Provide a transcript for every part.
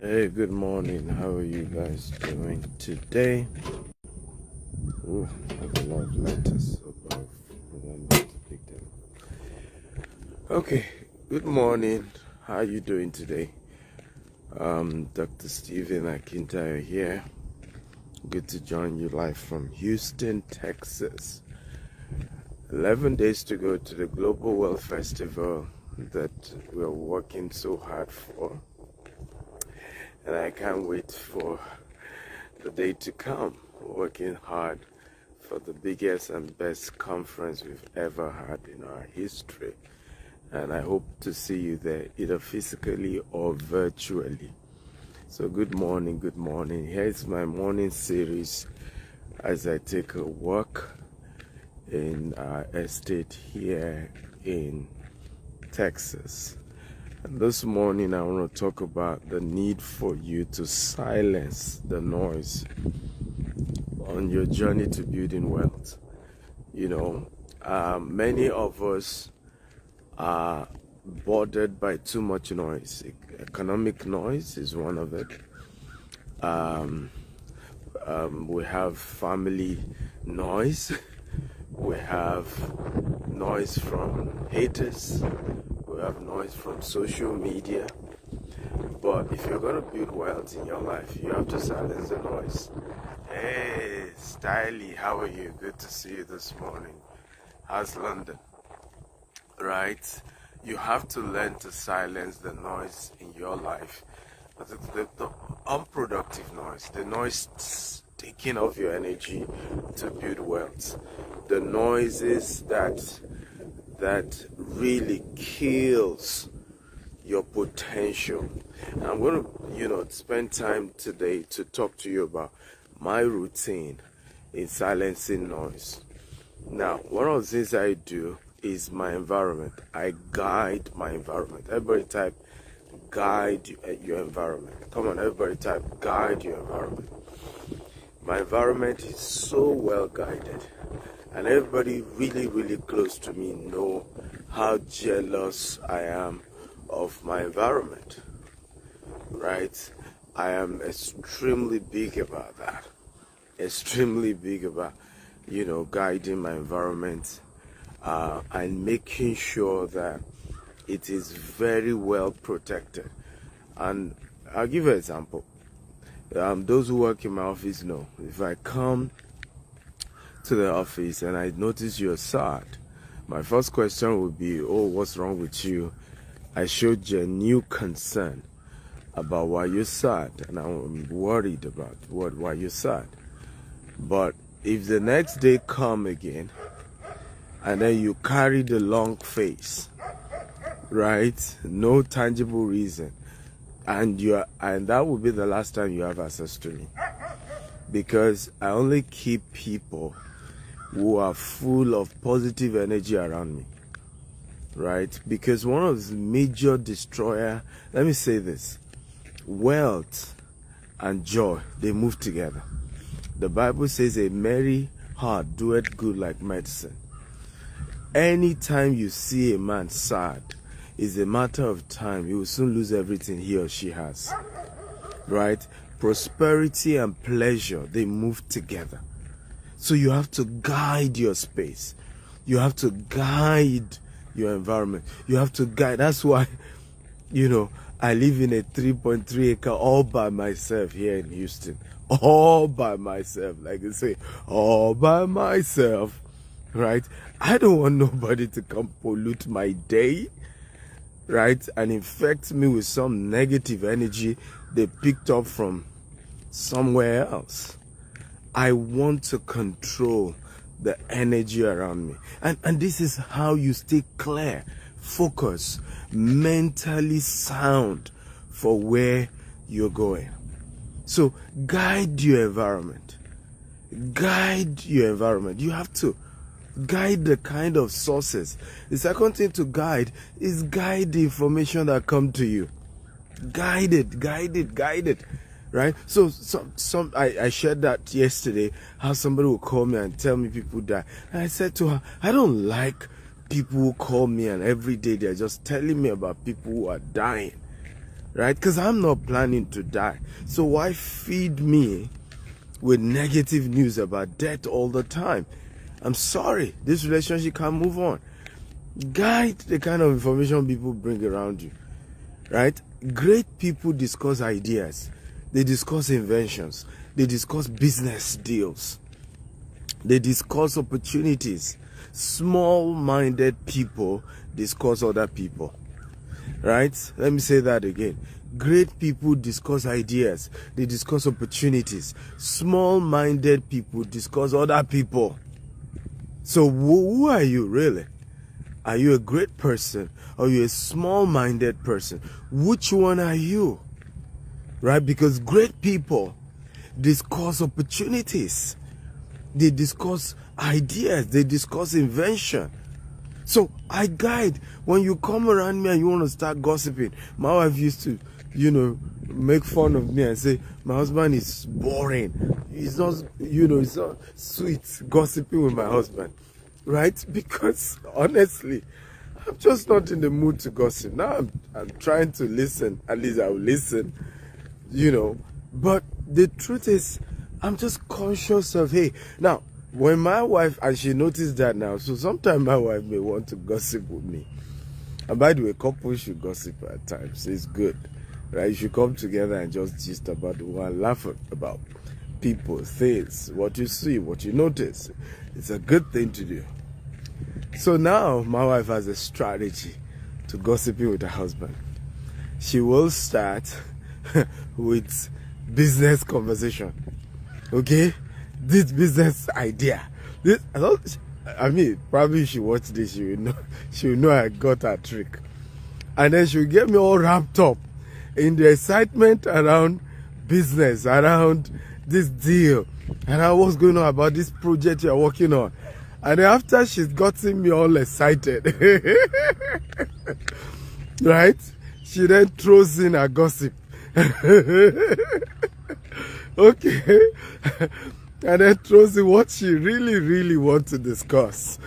Hey, good morning. How are you guys doing today? Ooh, I have a lot of letters above. Remember to pick them. Okay, good morning. How are you doing today? Dr. Stephen Akintayo here. Good to join you live from Houston, Texas. 11 days to go to the Global Wealth Festival that we're working so hard for. And I can't wait for the day to come, working hard for the biggest and best conference we've ever had in our history. And I hope to see you there, either physically or virtually. So good morning, good morning. Here's my morning series as I take a walk in our estate here in Texas. And this morning I want to talk about the need for you to silence the noise on your journey to building wealth. Many of us are bothered by too much noise. Economic noise is one of it. We have family noise. We have noise from haters. We have noise from social media. But if you're going to build wealth in your life, you have to silence the noise. Hey, Styly, how are you? Good to see you this morning. How's London? Right? You have to learn to silence the noise in your life. The unproductive noise, the noise taking off your energy to build wealth. The noises that really kills your potential. And I'm going to, spend time today to talk to you about my routine in silencing noise. Now, one of the things I do is my environment. I guide my environment. Everybody type guide your environment. Come on, everybody type guide your environment. My environment is so well guided. And everybody really, really close to me know how jealous I am of my environment, right? I am extremely big about that. Extremely big about, guiding my environment and making sure that it is very well protected. And I'll give you an example. Those who work in my office know, if I come to the office and I notice you're sad, my first question would be, oh, what's wrong with you? I showed genuine concern about why you're sad, and I'm worried about why you're sad. But if the next day come again, and then you carry the long face, right? No tangible reason, and that will be the last time you have access to me, because I only keep people who are full of positive energy around me. Right? Because one of the major destroyer, let me say this, wealth and joy, they move together. The Bible says a merry heart doeth good like medicine. Anytime you see a man sad, it's a matter of time. He will soon lose everything he or she has. Right? Prosperity and pleasure, they move together. So you have to guide your space. You have to guide your environment. You have to guide. That's why, I live in a 3.3 acre all by myself here in Houston. All by myself. Like I say, all by myself. Right? I don't want nobody to come pollute my day. Right? And infect me with some negative energy they picked up from somewhere else. I want to control the energy around me. And this is how you stay clear, focused, mentally sound for where you're going. So guide your environment. Guide your environment. You have to guide the kind of sources. The second thing to guide is guide the information that come to you. Guide it. Right? So I shared that yesterday, how somebody would call me and tell me people die. And I said to her, I don't like people who call me and every day they're just telling me about people who are dying. right? Because I'm not planning to die. So why feed me with negative news about death all the time? I'm sorry, this relationship can't move on. Guide the kind of information people bring around you, right? Great people discuss ideas, they discuss inventions, they discuss business deals, they discuss opportunities. Small-minded people discuss other people, right? Let me say that again. Great people discuss ideas, they discuss opportunities. Small-minded people discuss other people. So who are you really? Are you a great person or are you a small-minded person? Which one are you? Right? Because great people discuss opportunities. They discuss ideas. They discuss invention. So I guide. When you come around me and you want to start gossiping, my wife used to, make fun of me and say, my husband is boring. He's not, it's not sweet gossiping with my husband. Right? Because honestly, I'm just not in the mood to gossip. Now I'm trying to listen. At least I will listen, But the truth is, I'm just conscious of, hey, now, when my wife, and she noticed that now, so sometimes my wife may want to gossip with me. And by the way, couples should gossip at times. It's good, right? You should come together and just gist about the one, laugh about people, things, what you see, what you notice. It's a good thing to do. So now my wife has a strategy to gossiping with her husband. She will start with business conversation. Okay? This business idea. Probably if she watched this, she will know I got her trick. And then she'll get me all ramped up in the excitement around business, around this deal, and what's going on about this project you're working on. And then after she's gotten me all excited, right? She then throws in a gossip. Okay? And then throws in what she really, really wants to discuss.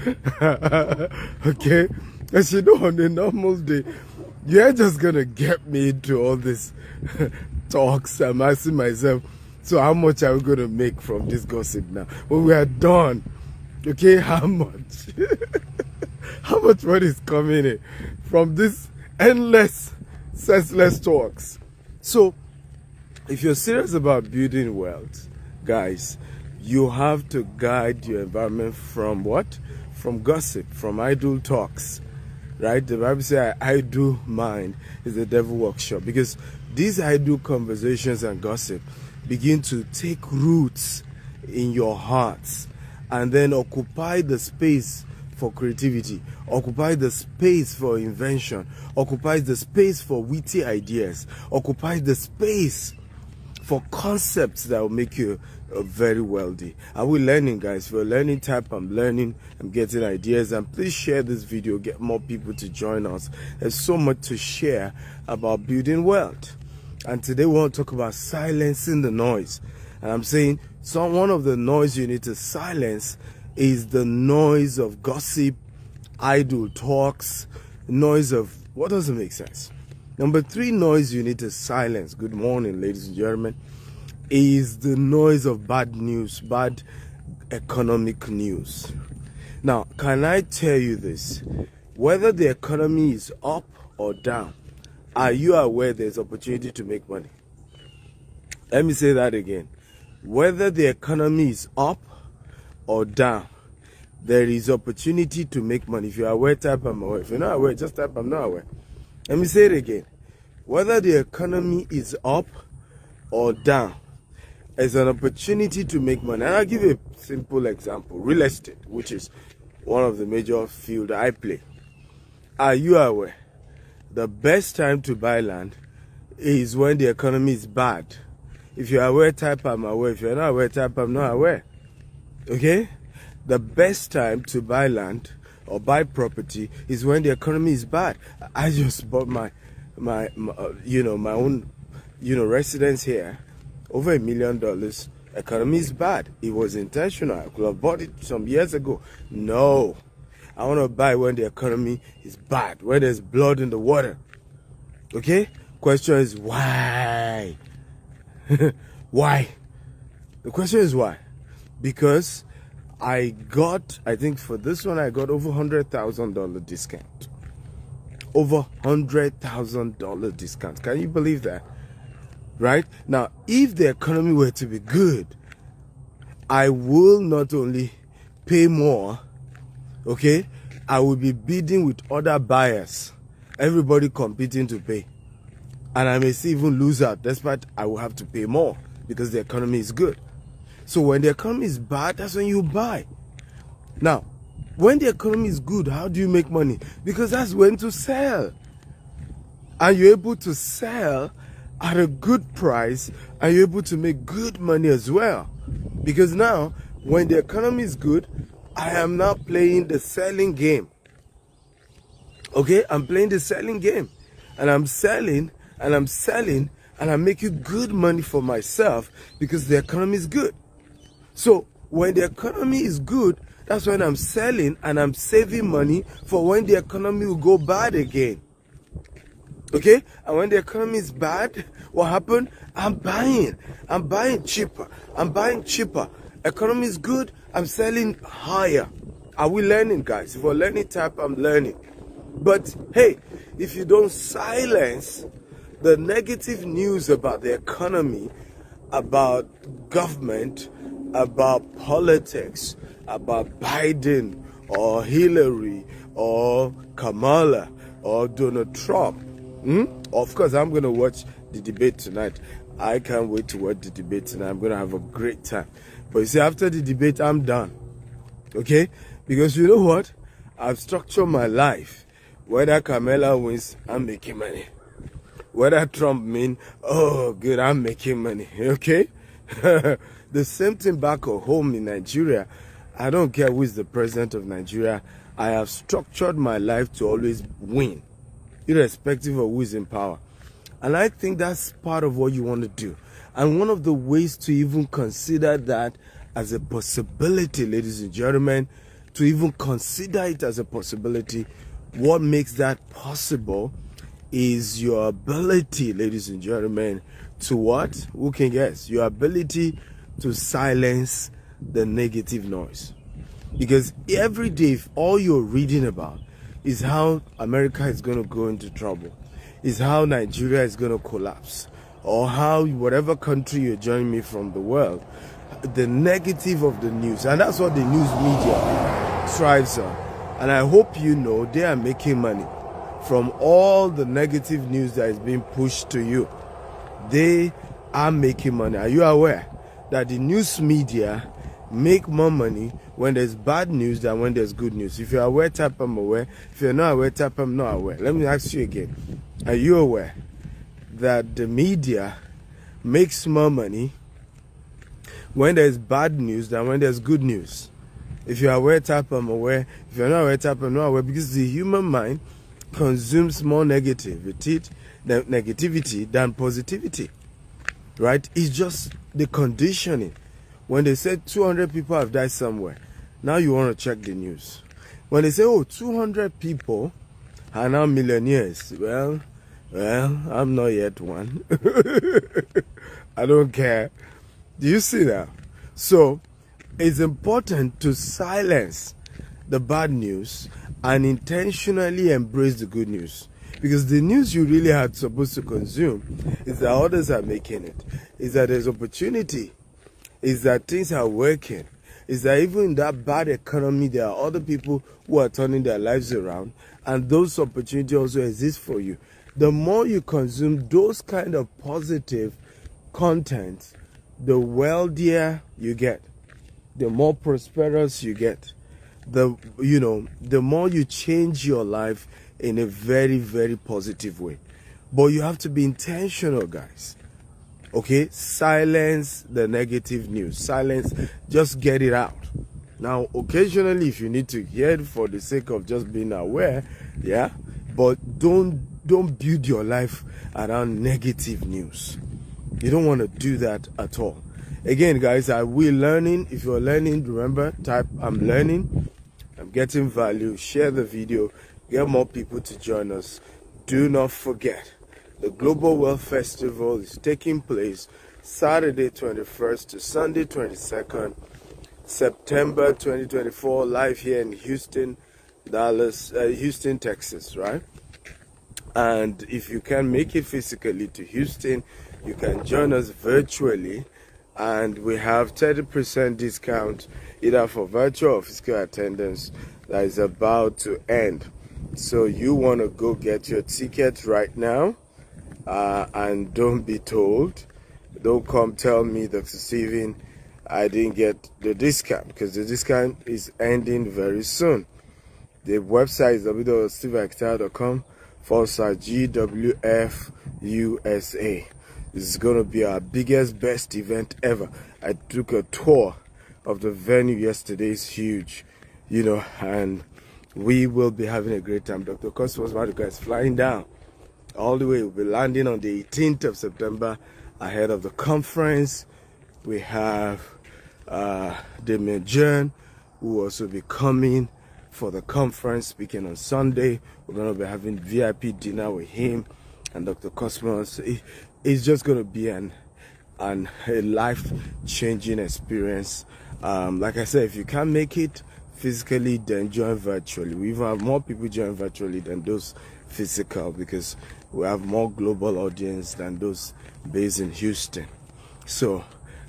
Okay? And she know on a normal day, you're just gonna get me into all this talks. I'm asking myself, so how much are we gonna make from this gossip now? When we are done, okay, how much? How much money is coming in from this endless, senseless talks? So, if you're serious about building wealth, guys, you have to guide your environment from what? From gossip, from idle talks. Right? The Bible says, idle mind is the devil workshop. Because these idle conversations and gossip begin to take roots in your hearts and then occupy the space for creativity, occupy the space for invention, occupy the space for witty ideas, occupy the space for concepts that will make you very wealthy. Are we learning, guys? If you're learning type, I'm learning, I'm getting ideas, and please share this video, get more people to join us. There's so much to share about building wealth. And today we want to talk about silencing the noise. And I'm saying one of the noise you need to silence is the noise of gossip, idle talks, noise of what doesn't make sense. Number 3 noise you need to silence, good morning ladies and gentlemen, is the noise of bad news, bad economic news. Now, can I tell you this? Whether the economy is up or down, are you aware there's opportunity to make money? Let me say that again. Whether the economy is up or down, there is opportunity to make money. If you're aware, type I'm aware. If you're not aware, just type I'm not aware. Let me say it again. Whether the economy is up or down, there's an opportunity to make money. And I'll give you a simple example. Real estate, which is one of the major fields I play. Are you aware? The best time to buy land is when the economy is bad. If you're aware, type I'm aware. If you're not aware, type I'm not aware. Okay? The best time to buy land or buy property is when the economy is bad. I just bought my own residence here, over $1 million. Economy is bad. It was intentional. I could have bought it some years ago. No, I want to buy when the economy is bad, when there's blood in the water. Okay, question is why? Why? The question is why? Because I think for this one, I got over $100,000 discount. Over $100,000 discount. Can you believe that? Right? Now, if the economy were to be good, I will not only pay more, okay, I will be bidding with other buyers. Everybody competing to pay. And I may see even lose out, despite I will have to pay more because the economy is good. So when the economy is bad, that's when you buy. Now, when the economy is good, how do you make money? Because that's when to sell. And you're able to sell at a good price, and you're able to make good money as well. Because now, when the economy is good, I am now playing the selling game. Okay, I'm playing the selling game. And I'm selling, and I'm selling, and I'm making good money for myself because the economy is good. So, when the economy is good, that's when I'm selling and I'm saving money for when the economy will go bad again. Okay? And when the economy is bad, what happened? I'm buying. I'm buying cheaper. I'm buying cheaper. Economy is good, I'm selling higher. Are we learning, guys? If we're learning type, I'm learning. But hey, if you don't silence the negative news about the economy, about government, about politics, about Biden or Hillary or Kamala or Donald Trump. Of course, I'm going to watch the debate tonight. I can't wait to watch the debate tonight. I'm going to have a great time. But you see, after the debate, I'm done. Okay? Because you know what? I've structured my life. Whether Kamala wins, I'm making money. Whether Trump wins, oh, good, I'm making money. Okay? The same thing back home in Nigeria. I don't care who is the president of Nigeria. I have structured my life to always win, irrespective of who is in power. And I think that's part of what you want to do. And one of the ways to even consider that as a possibility, ladies and gentlemen, to even consider it as a possibility, what makes that possible is your ability, ladies and gentlemen, to what? Who can guess? Your ability to silence the negative noise. Because every day, if all you're reading about is how America is going to go into trouble, is how Nigeria is going to collapse, or how whatever country you're joining me from the world, the negative of the news, and that's what the news media strives on. And I hope you know they are making money from all the negative news that is being pushed to you. They are making money. Are you aware that the news media make more money when there's bad news than when there's good news? If you're aware, type I'm aware. If you're not aware, type I'm not aware. Let me ask you again. Are you aware that the media makes more money when there's bad news than when there's good news? If you're aware, type I'm aware. If you're not aware, type I'm not aware. Because the human mind consumes more negativity than positivity. Right? It's just the conditioning. When they say 200 people have died somewhere, now you want to check the news. When they say, oh, 200 people are now millionaires, well, I'm not yet one. I don't care. Do you see that? So, it's important to silence the bad news and intentionally embrace the good news. Because the news you really are supposed to consume is that others are making it, is that there's opportunity, is that things are working, is that even in that bad economy, there are other people who are turning their lives around, and those opportunities also exist for you. The more you consume those kind of positive content, the wealthier you get, the more prosperous you get, the more you change your life in a very, very positive way. But you have to be intentional, guys. Okay? Silence the negative news. Silence, just get it out. Now, occasionally, if you need to hear it for the sake of just being aware, yeah, but don't build your life around negative news. You don't want to do that at all. Again, guys, are we learning? If you're learning, remember, type I'm learning. I'm getting value. Share the video. Get more people to join us. Do not forget The Global Wealth Festival is taking place Saturday 21st to Sunday 22nd, September 2024, live here in Houston, Texas, right? And if you can make it physically to Houston, you can join us virtually, and we have 30% discount either for virtual or physical attendance that is about to end. So you want to go get your ticket right now, and don't be told. Don't come tell me, Dr. Steven, I didn't get the discount, because the discount is ending very soon. The website is www.steveactel.com/GWF-USA. This is going to be our biggest, best event ever. I took a tour of the venue yesterday. It's huge, and we will be having a great time. Dr. Cosmos Maduka is flying down all the way. We'll be landing on the 18th of September ahead of the conference. We have Damien Jern, who will also be coming for the conference, speaking on Sunday. We're going to be having VIP dinner with him and Dr. Cosmos. It's just going to be a life-changing experience. Like I said, if you can't make it physically, then join virtually. We even have more people join virtually than those physical, because we have more global audience than those based in Houston. So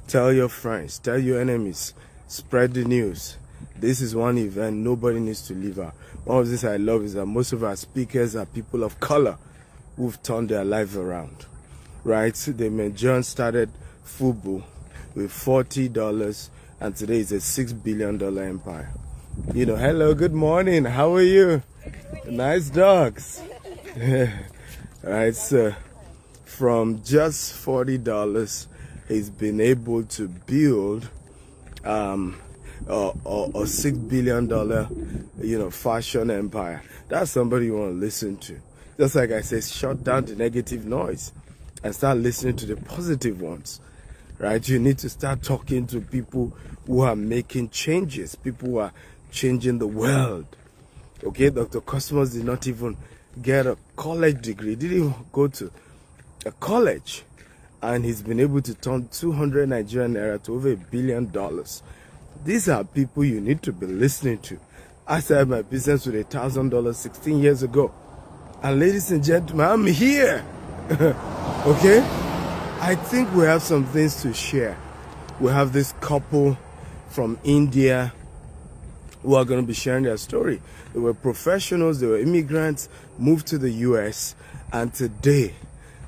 tell your friends, tell your enemies, spread the news. This is one event nobody needs to leave out. One of the things I love is that most of our speakers are people of color who've turned their life around, right? Damien Jern started FUBU with $40, and today it's a $6 billion empire. Hello, good morning. How are you? Nice dogs. All right, so from just $40, he's been able to build a $6 billion, fashion empire. That's somebody you want to listen to. Just like I said, shut down the negative noise and start listening to the positive ones, right? You need to start talking to people who are making changes, people who are changing the world. Okay, Dr. Cosmos did not even get a college degree, didn't even go to a college, and he's been able to turn 200 Nigerian naira to over $1 billion. These are people you need to be listening to. I started my business with $1,000 16 years ago. And ladies and gentlemen, I'm here. Okay? I think we have some things to share. We have this couple from India who are going to be sharing their story. They were professionals, they were immigrants, moved to the US, and today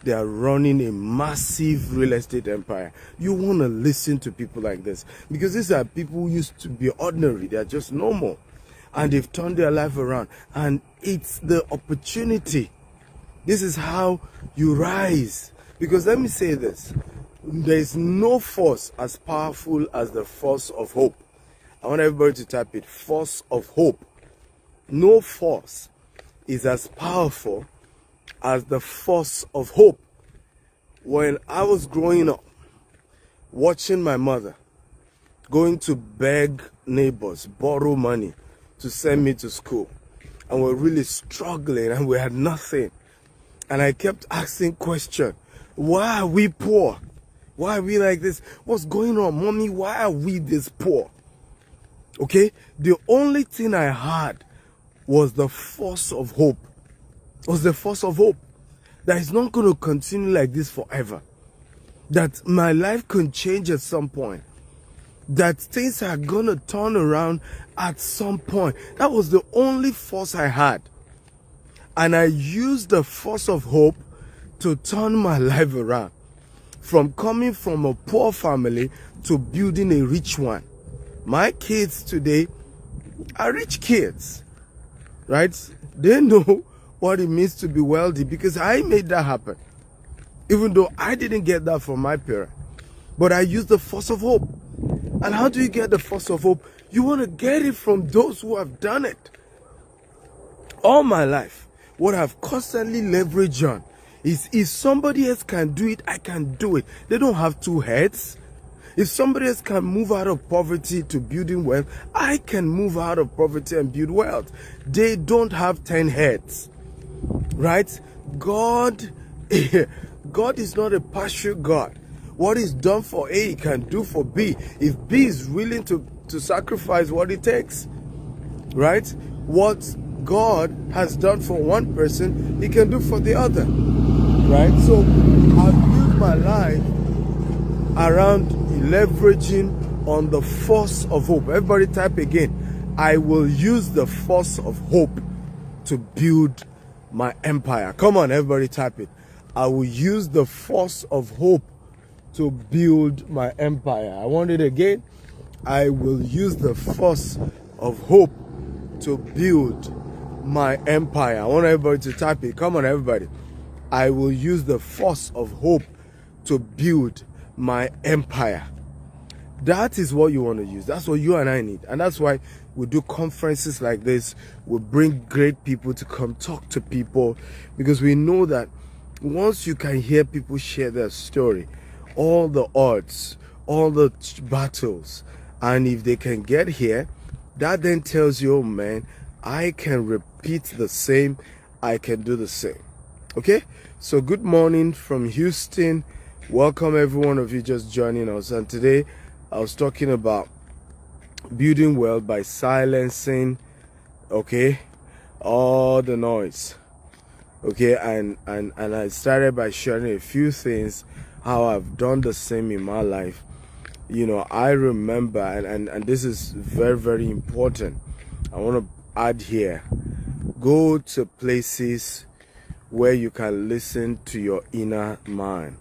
they are running a massive real estate empire. You want to listen to people like this, because these are people who used to be ordinary. They are just normal, and they've turned their life around, and it's the opportunity. This is how you rise. Because let me say this, there is no force as powerful as the force of hope. I want everybody to type it, force of hope. No force is as powerful as the force of hope. When I was growing up, watching my mother going to beg neighbors, borrow money to send me to school, and we're really struggling and we had nothing, and I kept asking questions. Why are we poor? Why are we like this? What's going on, mommy? Why are we this poor? Okay, the only thing I had was the force of hope. Was the force of hope that it's not going to continue like this forever. That my life can change at some point. That things are going to turn around at some point. That was the only force I had. And I used the force of hope to turn my life around. From coming from a poor family to building a rich one. My kids today are rich kids, right? They know what it means to be wealthy because I made that happen. Even though I didn't get that from my parents. But I used the force of hope. And how do you get the force of hope? You want to get it from those who have done it. All my life, what I've constantly leveraged on is if somebody else can do it, I can do it. They don't have two heads. If somebody else can move out of poverty to building wealth, I can move out of poverty and build wealth. They don't have 10 heads, right? God God is not a partial God. What is done for A, He can do for B. If B is willing to sacrifice what it takes, right? What God has done for one person, He can do for the other, right? So I've built my life around leveraging on the force of hope. Everybody type again. I will use the force of hope to build my empire. Come on, everybody type it. I will use the force of hope to build my empire. I want it again. I will use the force of hope to build my empire. I want everybody to type it. Come on, everybody. I will use the force of hope to build my empire. That is what you want to use. That's what you and I need. And that's why we do conferences like this. We bring great people to come talk to people, because we know that once you can hear people share their story, all the odds, all the battles, and if they can get here, that then tells you, oh man, I can repeat the same, I can do the same. Okay? So good morning from Houston. Welcome every one of you just joining us. And today I was talking about building wealth by silencing, okay, all the noise. Okay, and I started by sharing a few things, how I've done the same in my life. You know, I remember, and this is very, very important. I want to add here, go to places where you can listen to your inner mind.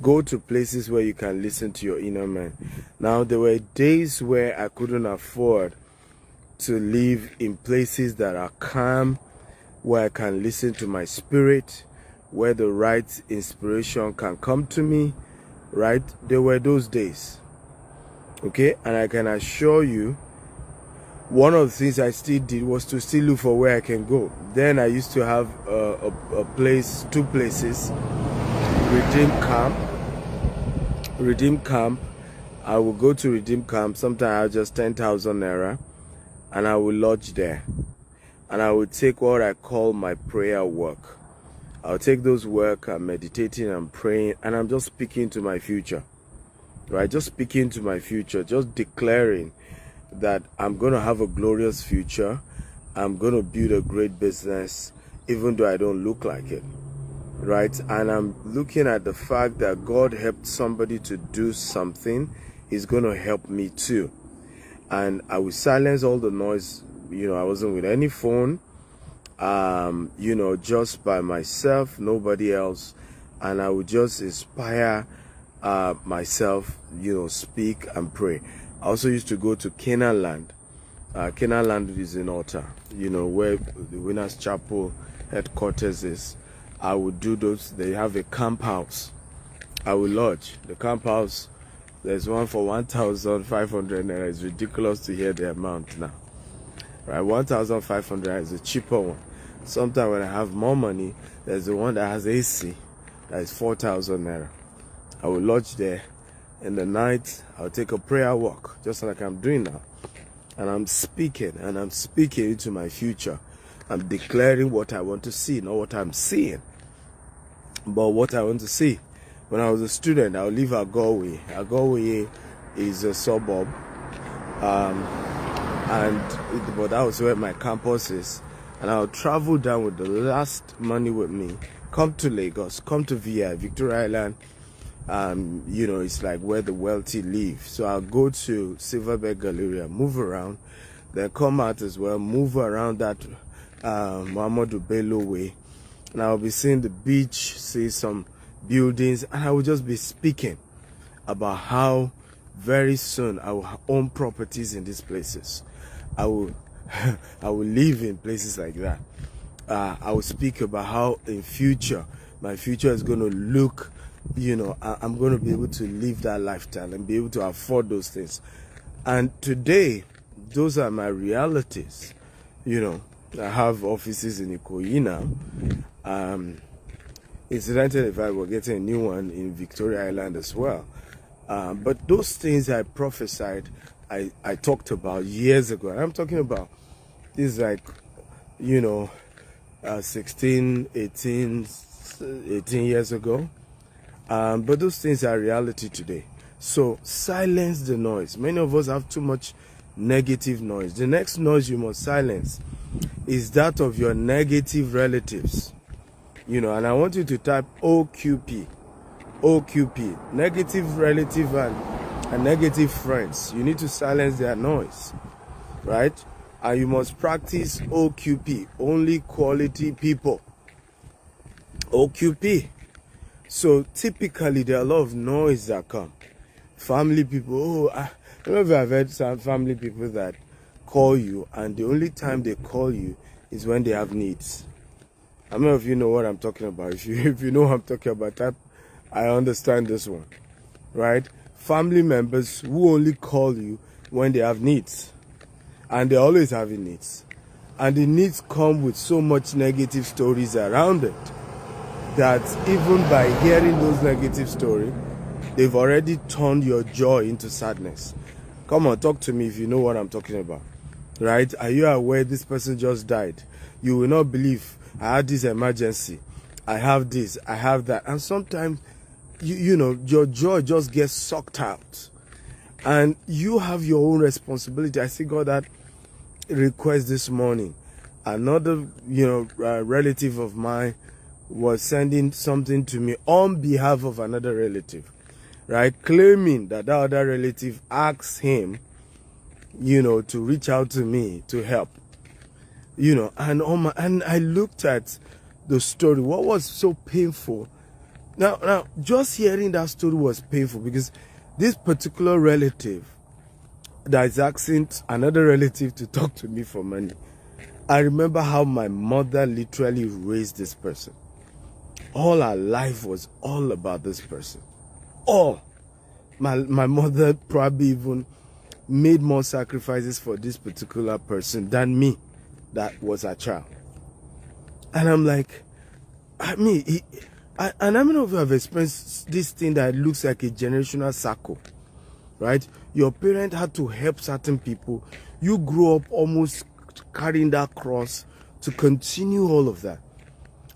Go to places where you can listen to your inner man. Now, there were days where I couldn't afford to live in places that are calm, where I can listen to my spirit, where the right inspiration can come to me, right? There were those days, okay? And I can assure you, one of the things I still did was to still look for where I can go. Then I used to have a place, two places, Redeem Camp. I will go to Redeem Camp. Sometimes I'll just 10,000 naira, and I will lodge there. And I will take what I call my prayer work. I'll take those work. I'm meditating, I'm praying, and I'm just speaking to my future. Right? Just speaking to my future. Just declaring that I'm going to have a glorious future. I'm going to build a great business, even though I don't look like it. Right? And I'm looking at the fact that God helped somebody to do something. He's going to help me too. And I will silence all the noise. You know, I wasn't with any phone, you know, just by myself, nobody else. And I would just inspire myself, you know, speak and pray. I also used to go to Canaan Land. Canaan Land is in Otta, you know, where the Winners Chapel headquarters is. I would do those. They have a camp house. I will lodge. The camp house, there's one for 1,500 naira. It's ridiculous to hear the amount now. Right? 1,500 is a cheaper one. Sometimes when I have more money, there's the one that has AC. That is 4,000 naira. I will lodge there. In the night, I'll take a prayer walk, just like I'm doing now. And I'm speaking into my future. I'm declaring what I want to see, not what I'm seeing, but what I want to see. When I was a student, I would live at Galway. Galway is a suburb, but that was where my campus is. And I would travel down with the last money with me, come to Lagos, come to VI, Victoria Island. You know, it's like where the wealthy live. So I'll go to Silverbird Galleria, move around, then come out as well, move around that Muhammadu Bello way, and I'll be seeing the beach, see some buildings, and I will just be speaking about how very soon I will own properties in these places. I will live in places like that. I will speak about how in future, my future is going to look, you know, I'm going to be able to live that lifestyle and be able to afford those things. And today, those are my realities, you know. I have offices in Ikoyi now. Incidentally, if I were getting a new one in Victoria Island as well. But those things I prophesied, I talked about years ago. And I'm talking about this, like, you know, 16, 18, 18 years ago. But those things are reality today. So silence the noise. Many of us have too much negative noise. The next noise you must silence is that of your negative relatives. And I want you to type OQP. OQP. Negative relative and negative friends. You need to silence their noise. Right? And you must practice OQP. Only quality people. OQP. So typically there are a lot of noise that come. Family people, I don't know if I've heard some family people that call you and the only time they call you is when they have needs. I don't know if you know what I'm talking about. If you know what I'm talking about, that I understand this one. Right? Family members who only call you when they have needs. And they're always having needs. And the needs come with so much negative stories around it, that even by hearing those negative stories, they've already turned your joy into sadness. Come on, talk to me if you know what I'm talking about. Right? Are you aware this person just died? You will not believe, I had this emergency. I have this, I have that. And sometimes, your joy just gets sucked out. And you have your own responsibility. I see God that request this morning. Another, relative of mine was sending something to me on behalf of another relative, right? Claiming that other relative asked him, to reach out to me to help, and I looked at the story. What was so painful? Now, just hearing that story was painful because this particular relative that is asking another relative to talk to me for money. I remember how my mother literally raised this person. All her life was all about this person. All. My mother probably even made more sacrifices for this particular person than me that was a child. And I'm like, and I don't know if you have experienced this thing that looks like a generational circle, right? Your parent had to help certain people. You grew up almost carrying that cross to continue all of that.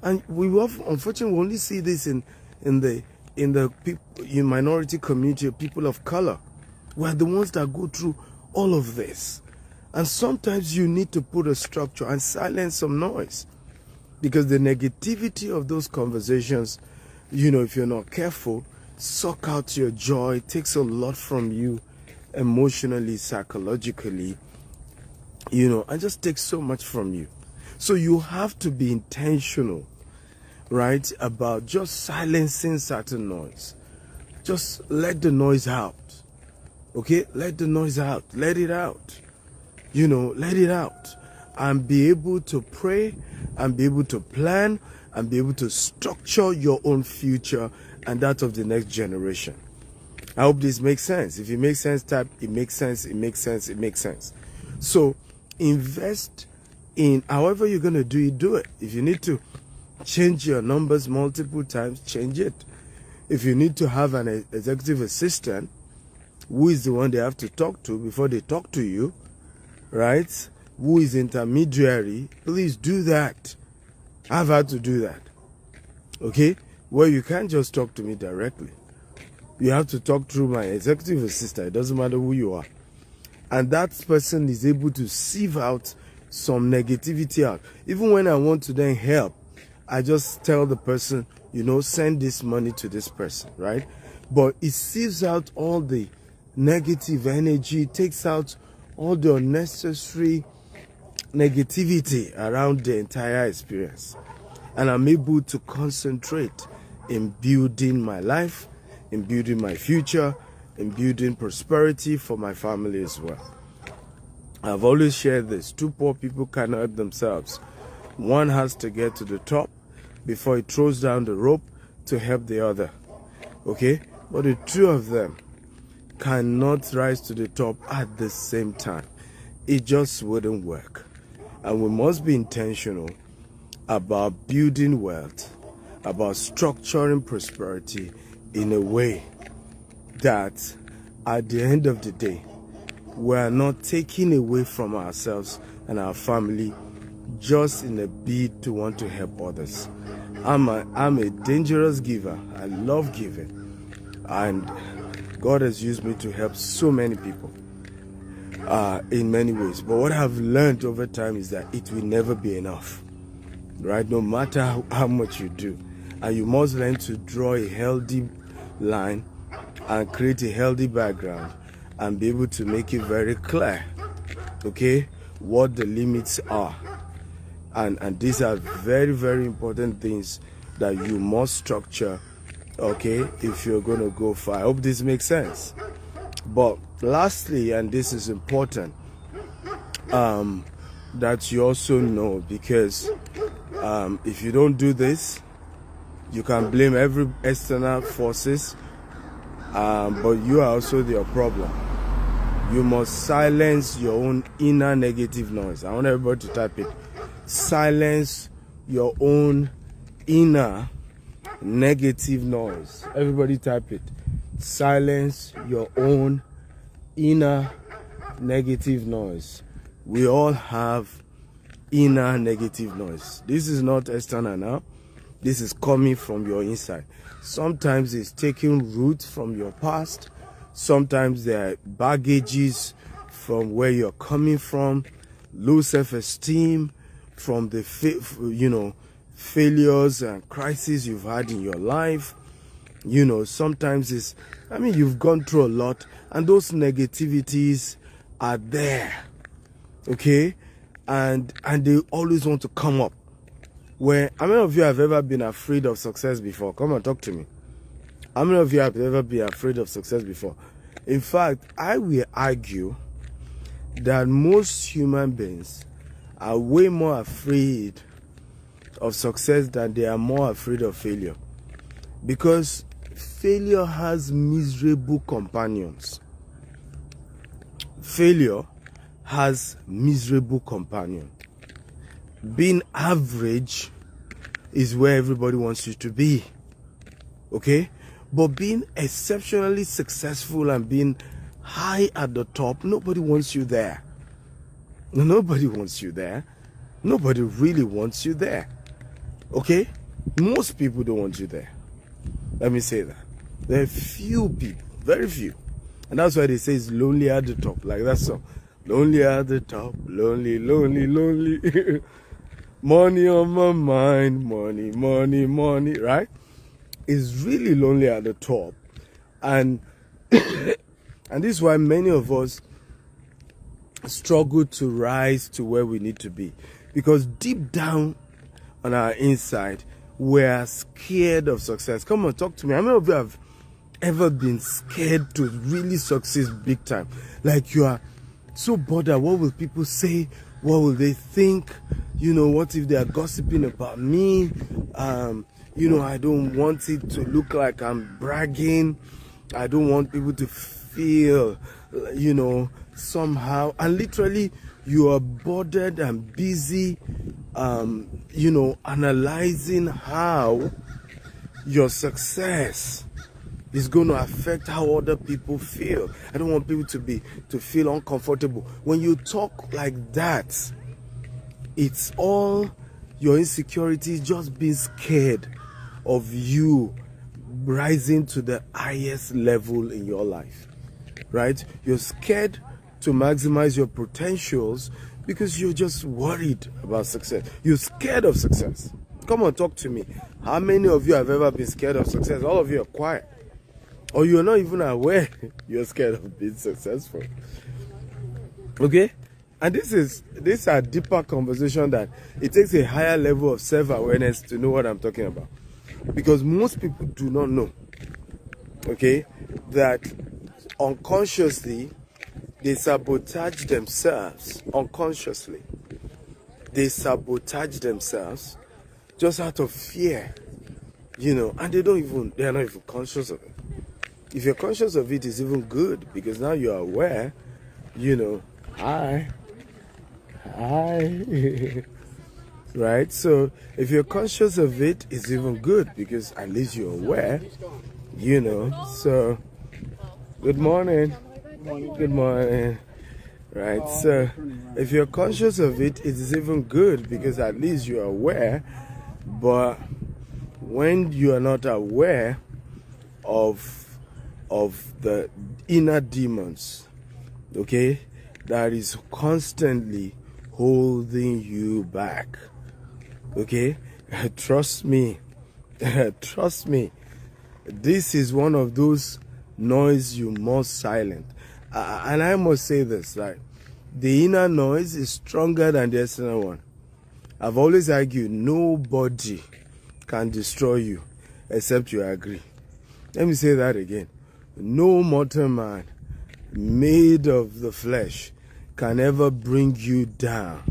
And unfortunately, we only see this in the minority community of people of color. We're the ones that go through all of this. And sometimes you need to put a structure and silence some noise. Because the negativity of those conversations, if you're not careful, suck out your joy. It takes a lot from you emotionally, psychologically, and just takes so much from you. So you have to be intentional, right, about just silencing certain noise. Just let the noise out. Okay? Let the noise out. Let it out. Let it out. And be able to pray and be able to plan and be able to structure your own future and that of the next generation. I hope this makes sense. If it makes sense, type it makes sense, it makes sense, it makes sense. So invest in however you're going to do it. If you need to change your numbers multiple times, change it. If you need to have an executive assistant who is the one they have to talk to before they talk to you, right? Who is intermediary, please do that. I've had to do that. Okay? Well, you can't just talk to me directly. You have to talk through my executive assistant. It doesn't matter who you are. And that person is able to sieve out some negativity out. Even when I want to then help, I just tell the person, send this money to this person, right? But it sieves out all the negative energy, takes out all the unnecessary negativity around the entire experience. And I'm able to concentrate in building my life, in building my future, in building prosperity for my family as well. I've always shared this. Two poor people cannot help themselves. One has to get to the top before he throws down the rope to help the other. Okay? But the two of them cannot rise to the top at the same time. It just wouldn't work. And we must be intentional about building wealth, about structuring prosperity in a way that at the end of the day, we are not taking away from ourselves and our family just in a bid to want to help others. I'm a dangerous giver. I love giving, and God has used me to help so many people in many ways. But what I've learned over time is that it will never be enough, right? No matter how much you do, and you must learn to draw a healthy line and create a healthy background and be able to make it very clear, okay, what the limits are. And these are very, very important things that you must structure, okay, if you're going to go far. I hope this makes sense. But lastly, and this is important, that you also know, because if you don't do this, you can blame every external forces, but you are also their problem. You must silence your own inner negative noise. I want everybody to type it. Silence your own inner negative noise. Everybody type it. Silence your own inner negative noise. We all have inner negative noise. This is not external now. This is coming from your inside. Sometimes it's taking root from your past. Sometimes there are baggages from where you're coming from, low self-esteem, from the failures and crises you've had in your life. Sometimes you've gone through a lot, and those negativities are there, okay, and they always want to come up. How many of you have ever been afraid of success before? Come on, talk to me. How many of you have ever been afraid of success before? In fact, I will argue that most human beings are way more afraid of success than they are more afraid of failure. Because failure has miserable companions. Failure has miserable companions. Being average is where everybody wants you to be. Okay? But being exceptionally successful and being high at the top, nobody wants you there. Nobody wants you there. Nobody really wants you there. Okay? Most people don't want you there. Let me say that. There are few people, very few. And that's why they say it's lonely at the top. Like that song. Lonely at the top. Lonely, lonely, lonely. Money on my mind. Money, money, money. Right? It's really lonely at the top. And and this is why many of us struggle to rise to where we need to be, because deep down on our inside we're scared of success. Come on, talk to me. How many of you have ever been scared to really succeed big time? Like you are so bothered. What will people say? What will they think? What if they are gossiping about me? I don't want it to look like I'm bragging. I don't want people to feel, somehow. And literally, you are bothered and busy, analyzing how your success is going to affect how other people feel. I don't want people to feel uncomfortable. When you talk like that, it's all your insecurity, just being scared of you rising to the highest level in your life, right? You're scared to maximize your potentials because you're just worried about success. You're scared of success. Come on, talk to me. How many of you have ever been scared of success? All of you are quiet. Or you're not even aware you're scared of being successful. Okay? And this is a deeper conversation that it takes a higher level of self-awareness to know what I'm talking about. Because most people do not know, okay, that unconsciously they sabotage themselves. Unconsciously they sabotage themselves just out of fear, and they are not even conscious of it. If you're conscious of it, it's even good, because now you're aware, hi right? So if you're conscious of it, it's even good, because at least you're aware, so good morning. Good morning. Right? So if you're conscious of it, it is even good, because at least you're aware. But when you are not aware of the inner demons, okay, that is constantly holding you back, okay, trust me, trust me, this is one of those noise you must silence. And I must say this, like, the inner noise is stronger than the external one. I've always argued nobody can destroy you except you agree. Let me say that again. No mortal man made of the flesh can ever bring you down,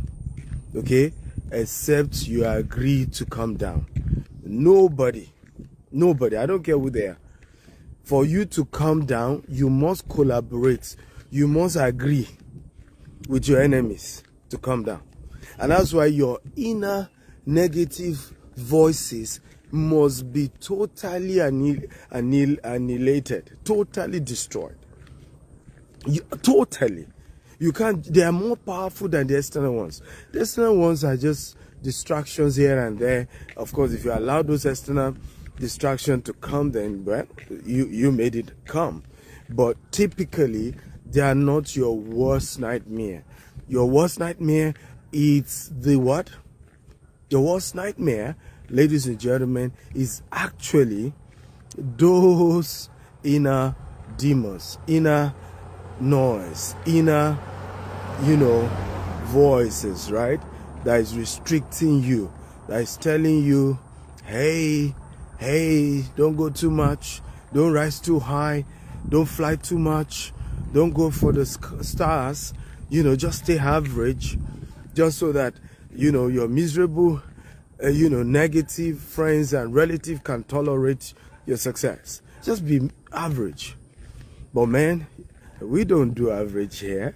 okay, except you agree to come down. Nobody, I don't care who they are. For you to come down, you must collaborate. You must agree with your enemies to come down. And that's why your inner negative voices must be totally annihilated, totally destroyed. Totally. You can't, they are more powerful than the external ones. The external ones are just distractions here and there. Of course, if you allow those external distractions to come, then, well, you made it come. But typically, they are not your worst nightmare. Your worst nightmare is the what? Your worst nightmare, ladies and gentlemen, is actually those inner demons, inner noise, inner, voices, right? That is restricting you, that is telling you, hey, don't go too much, don't rise too high, don't fly too much, don't go for the stars, just stay average, just so that, your miserable, negative friends and relatives can tolerate your success. Just be average. But man, we don't do average here.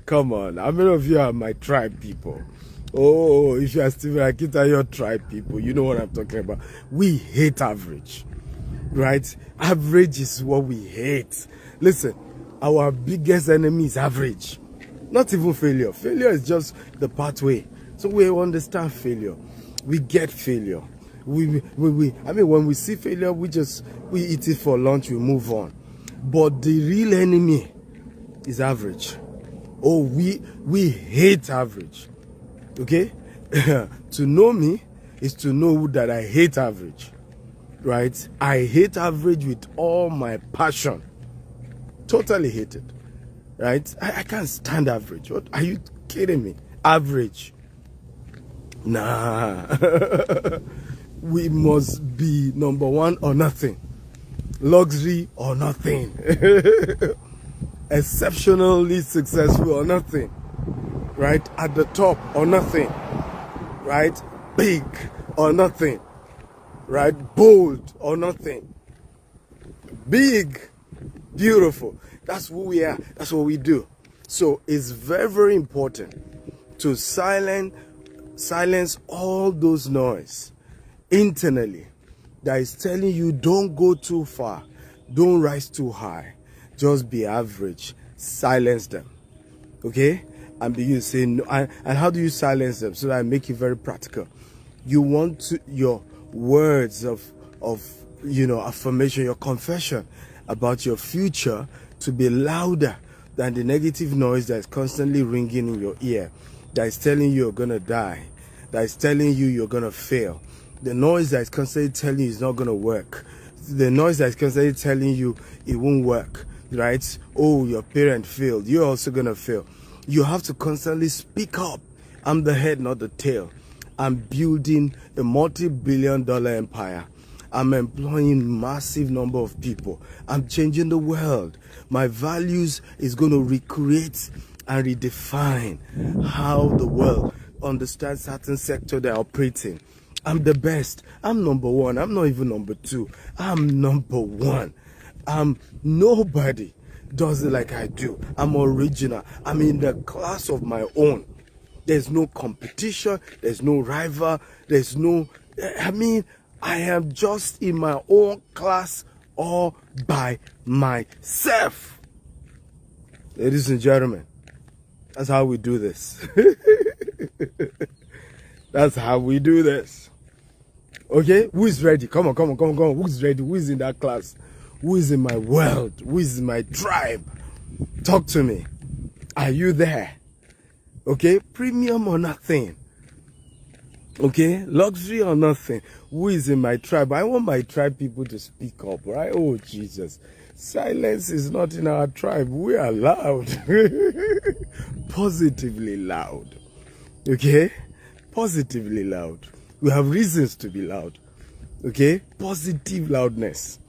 Come on, how many of you are my tribe people? Oh, if you are Stephen Akita, your tribe people, you know what I'm talking about. We hate average, right? Average is what we hate. Listen, our biggest enemy is average. Not even failure. Failure is just the pathway. So we understand failure. We get failure. When we see failure, we eat it for lunch, we move on. But the real enemy is average. Oh, we hate average. Okay? To know me is to know that I hate average. Right? I hate average with all my passion. Totally hate it. Right? I can't stand average. What are you kidding me? Average. Nah. We must be number one or nothing. Luxury or nothing. Exceptionally successful or nothing. Right? At the top or nothing. Right? Big or nothing. Right? Bold or nothing. Big, beautiful. That's who we are. That's what we do. So it's very, very important to silence all those noise internally that is telling you don't go too far, don't rise too high, just be average. Silence them. Okay? And you say no. And how do you silence them? So that I make it very practical. You want your words of affirmation, your confession about your future to be louder than the negative noise that is constantly ringing in your ear, that is telling you you're gonna die, that is telling you you're gonna fail, the noise that is constantly telling you it's not gonna work, the noise that is constantly telling you it won't work, right? Oh, your parent failed, you're also gonna fail. You have to constantly speak up. I'm the head, not the tail. I'm building a multi-billion-dollar empire. I'm employing massive number of people. I'm changing the world. My values is going to recreate and redefine how the world understands certain sector they're operating. I'm the best. I'm number one. I'm not even number two. I'm number one. Nobody does it like I do. I'm original. I'm in the class of my own. There's no competition. There's no rival. There's no... I am just in my own class all by myself. Ladies and gentlemen, that's how we do this. That's how we do this. Okay, who is ready? Come on. Who's ready? Who is in that class? Who is in my world? Who is in my tribe? Talk to me. Are you there? Okay, premium or nothing. Okay, luxury or nothing. Who is in my tribe? I want my tribe people to speak up, right? Oh, Jesus. Silence is not in our tribe. We are loud. Positively loud. Okay? Positively loud. We have reasons to be loud. Okay? Positive loudness.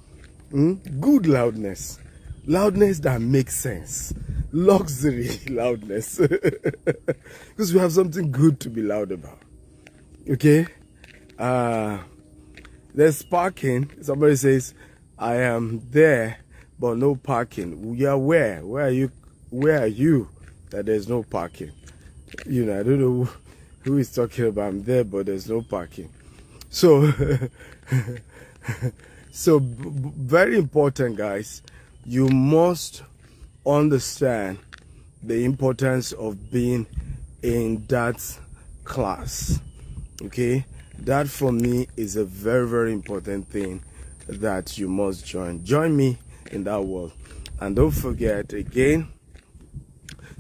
Good loudness. Loudness that makes sense. Luxury loudness. Because we have something good to be loud about. Okay? There's parking. Somebody says, I am there, but no parking. We are where? Where are you that there's no parking? I don't know who is talking about. I'm there, but there's no parking. So, very important, guys. You must understand the importance of being in that class. Okay, that for me is a very, very important thing that you must join me in that world. And don't forget, again,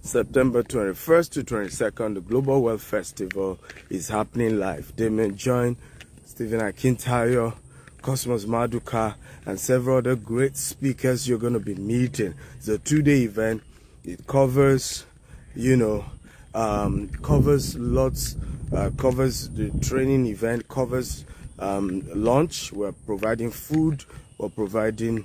September 21st to 22nd, the Global Wealth Festival is happening live. Damien Join, Stephen Akintayo, Cosmos Maduka, and several other great speakers you're going to be meeting. It's a 2-day event. It covers, covers the training event, covers lunch. We're providing food. We're providing,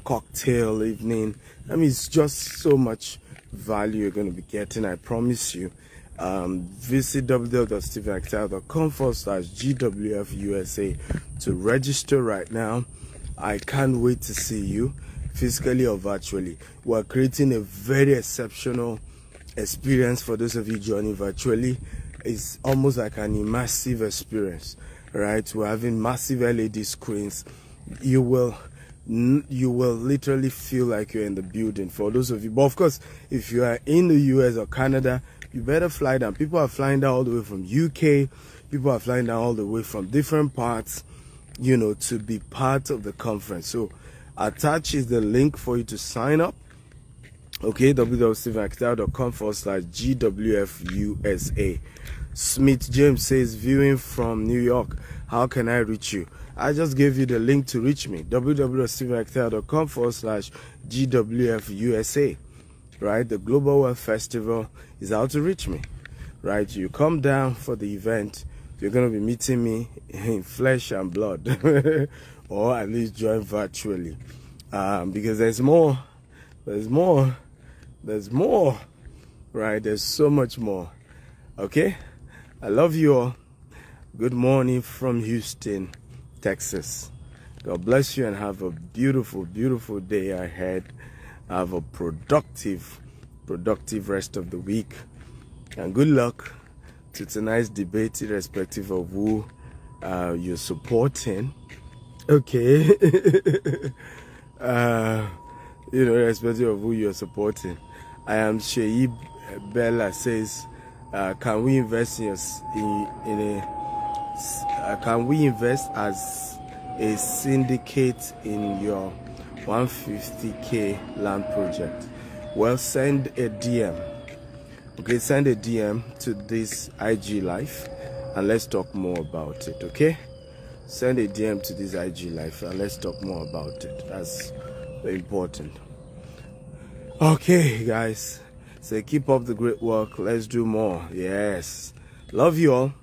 cocktail evening. I mean, it's just so much value you're going to be getting. I promise you. Visit www.stephenaxel.com/GWFUSA to register right now. I can't wait to see you, physically or virtually. We're creating a very exceptional experience for those of you joining virtually. It's almost like an immersive experience, right? We're having massive LED screens. You will literally feel like you're in the building for those of you. But of course, if you are in the US or Canada, you better fly down. People are flying down all the way from UK. People are flying down all the way from different parts, to be part of the conference. So attached is the link for you to sign up. Okay, www.stephenaxel.com/GWFUSA. Smith James says, viewing from New York, how can I reach you? I just gave you the link to reach me. www.stephenaxel.com/GWFUSA. Right, the Global Wealth Festival is how to reach me. Right, you come down for the event. You're going to be meeting me in flesh and blood, or at least join virtually, because there's more. Right, there's so much more. Okay, I love you all. Good morning from Houston, Texas. God bless you and have a beautiful, beautiful day ahead. Have a productive rest of the week. And good luck to tonight's debate, irrespective of who you're supporting. Okay. Irrespective of who you're supporting. I am Sheib Bella says, can we invest can we invest as a syndicate in your 150k land project? Well, send a DM. Okay, send a DM to this IG Live and let's talk more about it. Okay, send a DM to this IG Live and let's talk more about it. That's very important. Okay, guys, so keep up the great work. Let's do more. Yes, love you all.